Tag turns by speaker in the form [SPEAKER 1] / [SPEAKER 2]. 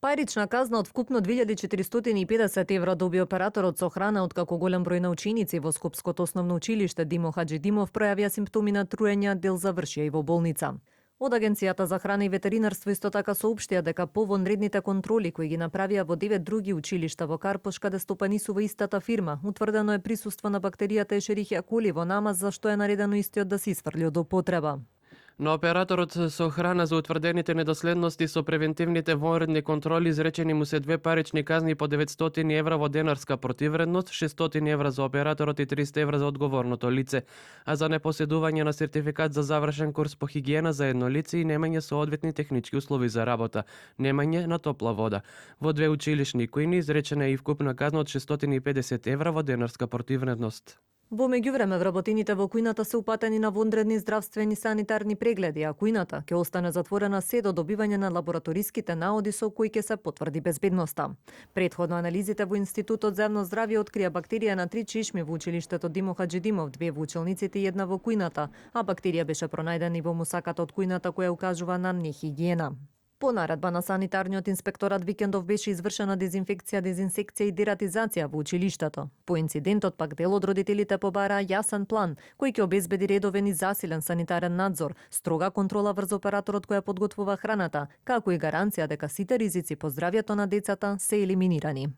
[SPEAKER 1] Парична казна од вкупно 2450 евра доби операторот со храна откако голем број на ученици во Скопското основно училиште Димо Хаџидимов пројавија симптоми на труење, дел завршија и во болница. Од Агенцијата за храна и ветеринарство исто така соопштија дека по вонредните контроли кои ги направија во 9 други училишта во Карпош, каде стопанисува истата фирма, утврдено е присуство на бактеријата Ешерихија коли во намаз, за што е наредено истиот да се исфрли од употреба.
[SPEAKER 2] Но операторот со храна за утврдените недоследности со превентивните вонредни контроли изречени му се 2 парични казни по 900 евра во денарска противредност, 600 евра за операторот и 300 евра за одговорното лице, а за непоседување на сертификат за завршен курс по хигиена за едно лице и немање соодветни технички услови за работа, немање на топла вода. Во 2 училишни кујни изречена е и вкупна казна од 650 евра во денарска противредност.
[SPEAKER 1] Во меѓувреме вработените во кујната се упатени на вонредни здравствени санитарни прегледи, а кујната ќе остане затворена се до добивање на лабораториските наоди со кои ќе се потврди безбедноста. Претходно анализите во Институтот за јавно здравје открија бактерија на 3 чешми во училиштето Димо Хаџидимов, 2 во училниците и 1 во кујната, а бактерија беше пронајдена и во мусаката од кујната која укажува на нехигиена. По наредба на санитарниот инспекторат викендов беше извршена дезинфекција, дезинсекција и дератизација во училиштето. По инцидентот пак дел од родителите побараа јасен план кој ќе обезбеди редовен и засилен санитарен надзор, строга контрола врз операторот која подготвува храната, како и гаранција дека сите ризици по здравјето на децата се елиминирани.